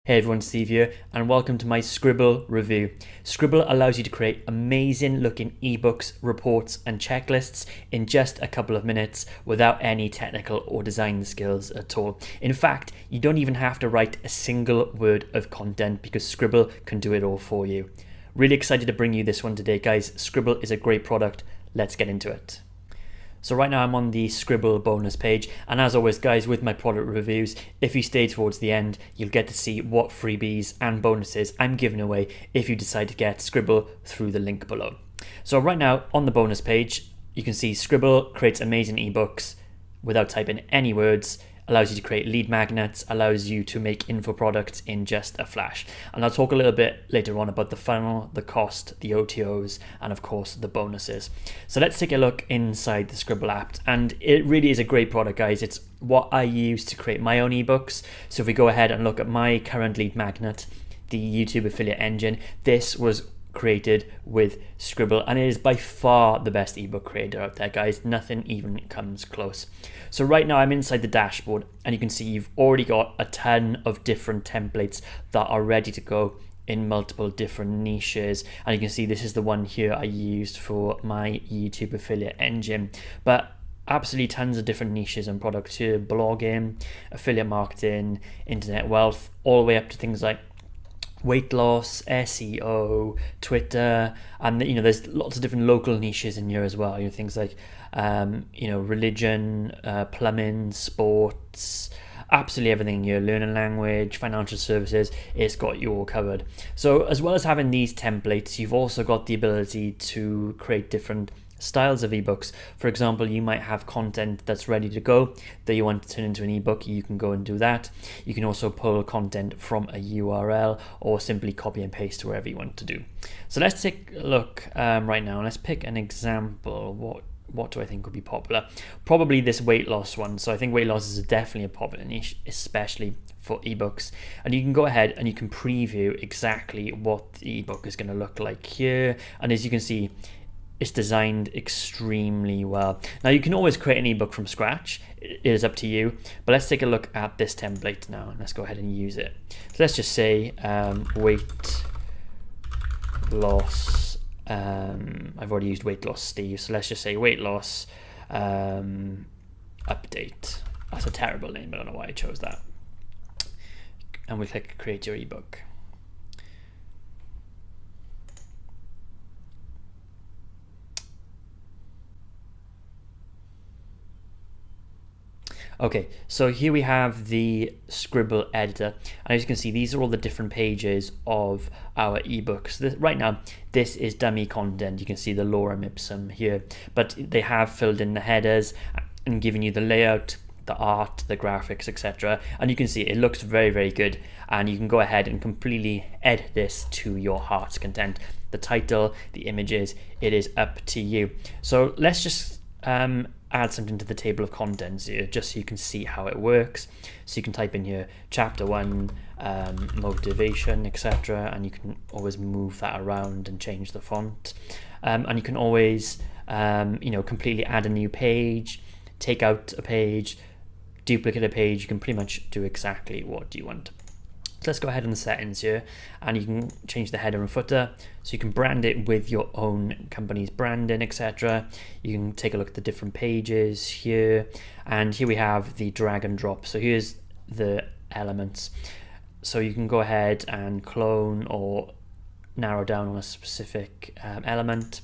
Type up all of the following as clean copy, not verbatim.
Hey everyone, Steve here, and welcome to my Sqribble review. Sqribble allows you to create amazing looking ebooks, reports, and checklists in just a couple of minutes without any technical or design skills at all. In fact, you don't even have to write a single word of content because Sqribble can do it all for you. Really excited to bring you this one today, guys. Sqribble is a great product. Let's get into it. So right now I'm on the Sqribble bonus page, and as always guys, with my product reviews, if you stay towards the end, you'll get to see what freebies and bonuses I'm giving away if you decide to get Sqribble through the link below. So right now on the bonus page, you can see Sqribble creates amazing ebooks without typing any words, allows you to create lead magnets, allows you to make info products in just a flash. And I'll talk a little bit later on about the funnel, the cost, the OTOs, and of course the bonuses. So let's take a look inside the Sqribble app, and it really is a great product, guys. It's what I use to create my own ebooks. So if we go ahead and look at my current lead magnet, the YouTube affiliate engine, this was created with Sqribble, and it is by far the best ebook creator out there, guys. Nothing even comes close. So right now I'm inside the dashboard, and you can see you've already got a ton of different templates that are ready to go in multiple different niches, and you can see this is the one here I used for my YouTube affiliate engine, but absolutely tons of different niches and products here: blogging, affiliate marketing, internet wealth, all the way up to things like weight loss, SEO, Twitter, and there's lots of different local niches in here as well. Things like religion, plumbing, sports, absolutely everything here, learning language, financial services. It's got you all covered. So as well as having these templates, you've also got the ability to create different styles of ebooks. For example, you might have content that's ready to go that you want to turn into an ebook. You can go and do that. You can also pull content from a URL or simply copy and paste wherever you want to do. So let's take a look right now, and let's pick an example. What do I think would be popular? Probably this weight loss one. So I think weight loss is definitely a popular niche, especially for ebooks. And you can go ahead and you can preview exactly what the ebook is going to look like here. And as you can see, it's designed extremely well. Now you can always create an ebook from scratch. It is up to you, but let's take a look at this template now, and let's go ahead and use it. So let's just say weight loss. I've already used weight loss, Steve, so let's just say weight loss update. That's a terrible name, but I don't know why I chose that. And we click create your ebook. Okay, so here we have the Sqribble editor, and as you can see, these are all the different pages of our ebooks. Right now, this is dummy content. You can see the lorem ipsum here, but they have filled in the headers and given you the layout, the art, the graphics, etc. And you can see it looks very, very good, and you can go ahead and completely edit this to your heart's content. The title, the images, it is up to you. So let's just add something to the table of contents here, just so you can see how it works. So you can type in here chapter 1, motivation, etc., and you can always move that around and change the font. And you can always completely add a new page, take out a page, duplicate a page. You can pretty much do exactly what you want. So let's go ahead in the settings here, and you can change the header and footer, so you can brand it with your own company's branding, etc. You can take a look at the different pages here, and here we have the drag and drop. So here's the elements, so you can go ahead and clone or narrow down on a specific element,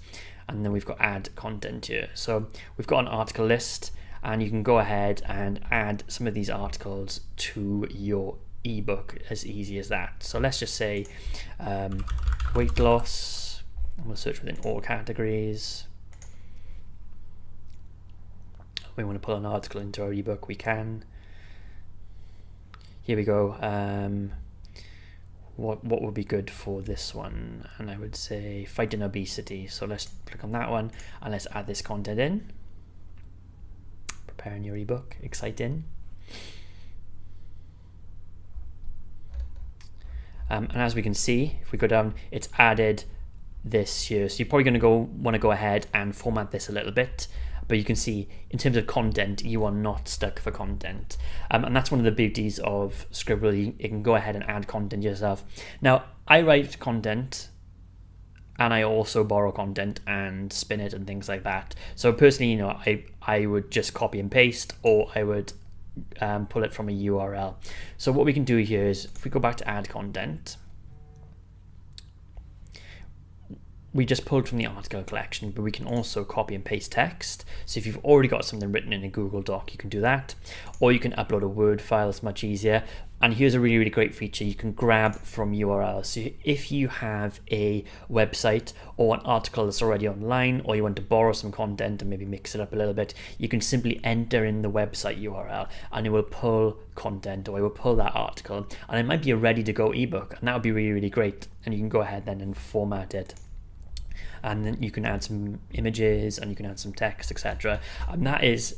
and then we've got add content here. So we've got an article list, and you can go ahead and add some of these articles to your ebook as easy as that. So let's just say weight loss, and we'll search within all categories. We want to pull an article into our ebook, we can. Here we go. What would be good for this one? And I would say fighting obesity. So let's click on that one, and let's add this content in. Preparing your ebook, exciting. And as we can see, if we go down, it's added this here. So you're probably going to want to go ahead and format this a little bit, but you can see in terms of content, you are not stuck for content. And that's one of the beauties of Sqribble. You can go ahead and add content yourself. Now, I write content and I also borrow content and spin it and things like that. So personally, I would just copy and paste, or I would pull it from a URL. So what we can do here is, if we go back to add content, we just pulled from the article collection, but we can also copy and paste text. So if you've already got something written in a Google Doc, you can do that, or you can upload a Word file. It's much easier. And here's a really, really great feature. You can grab from URLs. So if you have a website or an article that's already online, or you want to borrow some content and maybe mix it up a little bit, you can simply enter in the website URL and it will pull content, or it will pull that article, and it might be a ready to go ebook, and that would be really, really great. And you can go ahead then and format it. And then you can add some images and you can add some text, etc. And that is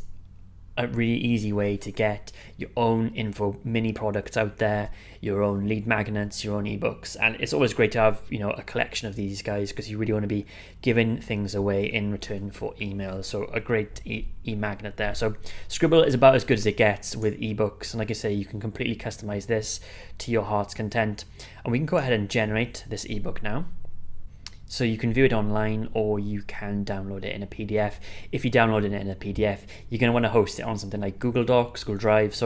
a really easy way to get your own info mini products out there, your own lead magnets, your own ebooks. And it's always great to have, a collection of these guys, because you really want to be giving things away in return for emails. So a great e-magnet there. So Sqribble is about as good as it gets with ebooks. And like I say, you can completely customize this to your heart's content. And we can go ahead and generate this ebook now. So you can view it online, or you can download it in a PDF. If you download it in a PDF, you're going to want to host it on something like Google Docs, Google Drive,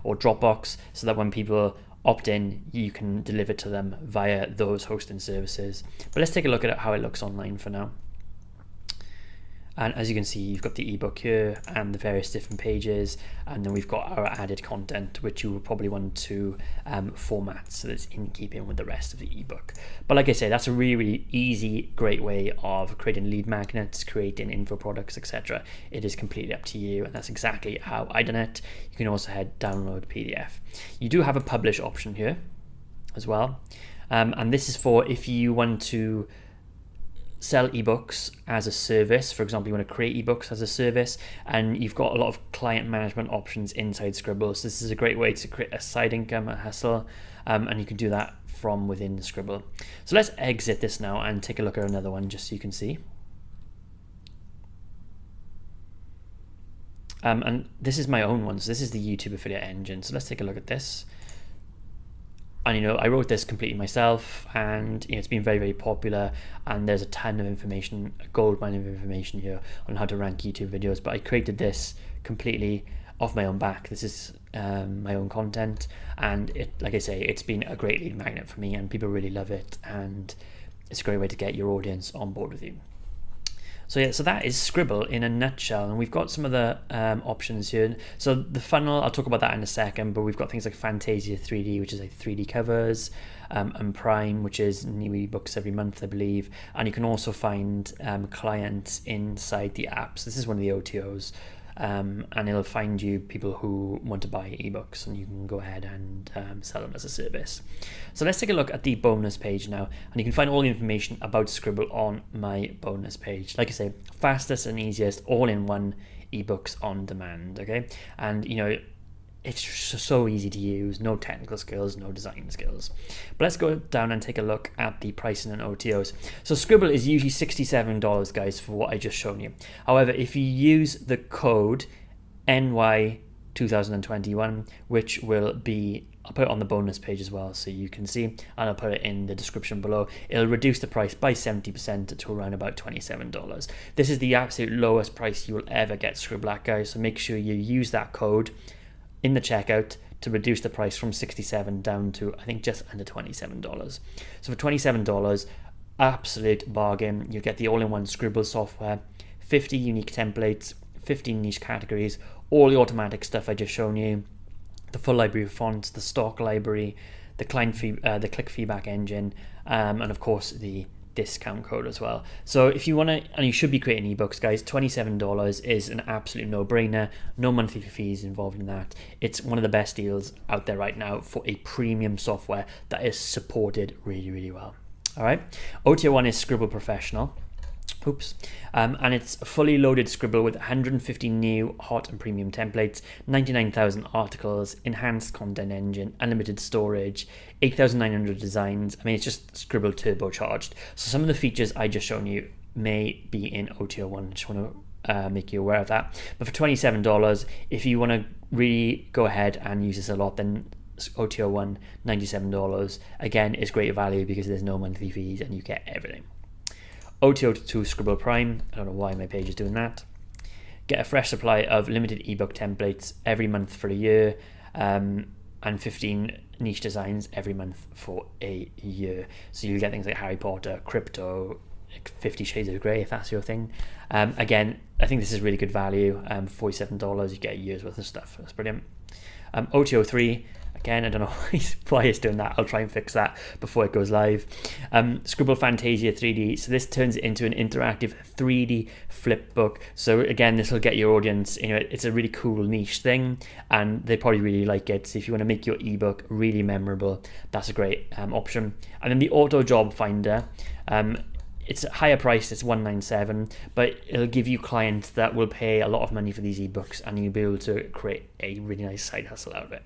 or Dropbox, so that when people opt in, you can deliver to them via those hosting services. But let's take a look at how it looks online for now. And as you can see, you've got the ebook here and the various different pages, and then we've got our added content, which you will probably want to format so that it's in keeping with the rest of the ebook. But like I say, that's a really, really easy, great way of creating lead magnets, creating info products, etc. It is completely up to you, and that's exactly how I done it. You can also download PDF. You do have a publish option here as well, and this is for if you want to sell ebooks as a service. For example, you want to create ebooks as a service, and you've got a lot of client management options inside Sqribble. So this is a great way to create a side income, a hustle, and you can do that from within Sqribble. So let's exit this now and take a look at another one, just so you can see. And this is my own one. So this is the YouTube affiliate engine. So let's take a look at this. And I wrote this completely myself, and it's been very, very popular, and there's a ton of information, a gold mine of information here on how to rank YouTube videos. But I created this completely off my own back. This is my own content, and like I say, it's been a great lead magnet for me, and people really love it, and it's a great way to get your audience on board with you. So yeah, so that is Sqribble in a nutshell, and we've got some other options here. So the funnel, I'll talk about that in a second, but we've got things like Fantasia 3D, which is like 3D covers, and Prime, which is new ebooks every month, I believe. And you can also find clients inside the apps. This is one of the OTOs. And it'll find you people who want to buy ebooks, and you can go ahead and sell them as a service. So let's take a look at the bonus page now, and you can find all the information about Sqribble on my bonus page. Like I say, fastest and easiest, all in one ebooks on demand. Okay, and it's so easy to use, no technical skills, no design skills. But let's go down and take a look at the pricing and OTOs. So Sqribble is usually $67, guys, for what I just shown you. However, if you use the code NY2021, which will be, I'll put it on the bonus page as well so you can see, and I'll put it in the description below, it'll reduce the price by 70% to around about $27. This is the absolute lowest price you will ever get Sqribble at, guys, so make sure you use that code in the checkout to reduce the price from $67 down to, I think, just under $27. So for $27, absolute bargain. You get the all-in-one Sqribble software, 50 unique templates, 15 niche categories, all the automatic stuff I just shown you, the full library of fonts, the stock library, the the click feedback engine, and of course the discount code as well. So if you want to, and you should be creating ebooks, guys, $27 is an absolute no-brainer. No monthly fees involved in that. It's one of the best deals out there right now for a premium software that is supported really, really well. All right, OTO 1 is Sqribble Professional. And it's a fully loaded Sqribble with 150 new hot and premium templates, 99,000 articles, enhanced content engine, unlimited storage, 8,900 designs. I mean, it's just Sqribble turbocharged. So some of the features I just shown you may be in OTO 1. I just want to make you aware of that. But for $27, if you want to really go ahead and use this a lot, then OTO 1, $97. Again, is great value because there's no monthly fees and you get everything. OTO 2 Sqribble Prime, I don't know why my page is doing that. Get a fresh supply of limited ebook templates every month for a year, and 15 niche designs every month for a year. So you get things like Harry Potter, crypto, 50 Shades of Grey if that's your thing. Again, I think this is really good value. $47, you get a year's worth of stuff. That's brilliant. OTO 3, again, I don't know why it's doing that. I'll try and fix that before it goes live. Sqribble Fantasia 3D. So this turns it into an interactive 3D flip book. So again, this will get your audience, it's a really cool niche thing and they probably really like it. So if you want to make your ebook really memorable, that's a great option. And then the Auto Job Finder. It's higher priced, it's $197, but it'll give you clients that will pay a lot of money for these ebooks and you'll be able to create a really nice side hustle out of it.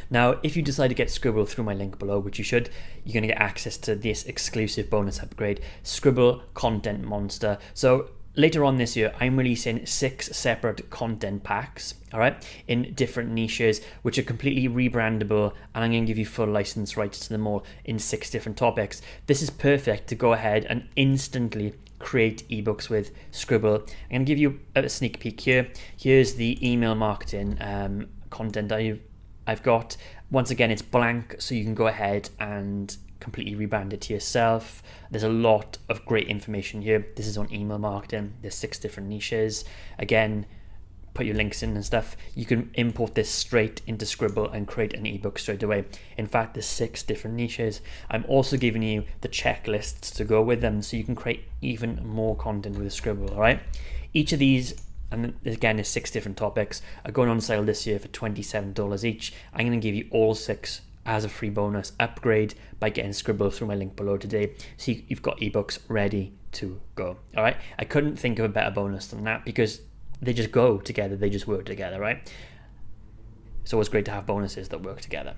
Now, if you decide to get Sqribble through my link below, which you should, you're going to get access to this exclusive bonus upgrade, Sqribble Content Monster. So later on this year, I'm releasing 6 separate content packs, all right, in different niches, which are completely rebrandable, and I'm going to give you full license rights to them all in 6 different topics. This is perfect to go ahead and instantly create ebooks with Sqribble. I'm going to give you a sneak peek here. Here's the email marketing content I've got. Once again, it's blank, so you can go ahead and completely rebrand it to yourself. There's a lot of great information here. This is on email marketing. There's 6 different niches. Again, put your links in and stuff. You can import this straight into Sqribble and create an ebook straight away. In fact, there's 6 different niches. I'm also giving you the checklists to go with them so you can create even more content with Sqribble, all right? Each of these, and again, there's 6 different topics, are going on sale this year for $27 each. I'm going to give you all 6 as a free bonus upgrade by getting Sqribble through my link below today. So you've got ebooks ready to go. All right. I couldn't think of a better bonus than that because they just go together. They just work together, right? It's always great to have bonuses that work together.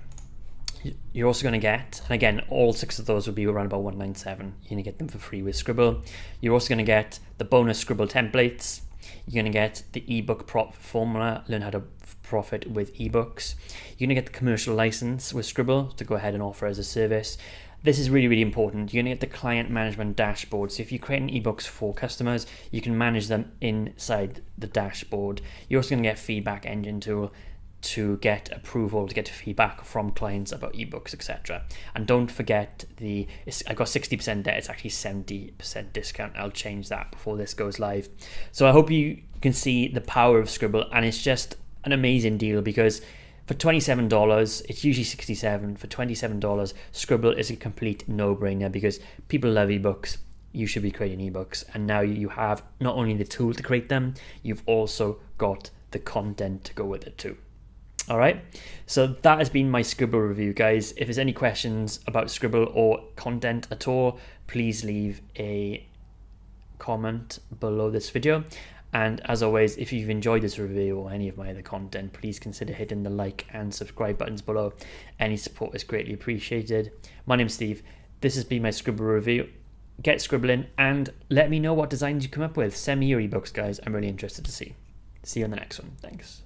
You're also going to get, and again, all 6 of those will be around about $197. You're going to get them for free with Sqribble. You're also going to get the bonus Sqribble templates. You're going to get the ebook profit formula, learn how to profit with ebooks. You're going to get the commercial license with Sqribble to go ahead and offer as a service. This is really, really important. You're going to get the client management dashboard. So if you're creating ebooks for customers, you can manage them inside the dashboard. You're also going to get feedback engine tool to get approval, to get feedback from clients about ebooks, etc. And don't forget I got 60% there, it's actually 70% discount. I'll change that before this goes live. So I hope you can see the power of Sqribble, and it's just an amazing deal because for $27, it's usually $67. For $27, Sqribble is a complete no-brainer because people love ebooks. You should be creating ebooks, and now you have not only the tool to create them, you've also got the content to go with it too. All right, so that has been my Sqribble review, guys. If there's any questions about Sqribble or content at all, please leave a comment below this video. And as always, if you've enjoyed this review or any of my other content, please consider hitting the like and subscribe buttons below. Any support is greatly appreciated. My name's Steve. This has been my Sqribble review. Get scribbling and let me know what designs you come up with. Send me your ebooks, guys. I'm really interested to see. See you on the next one. Thanks.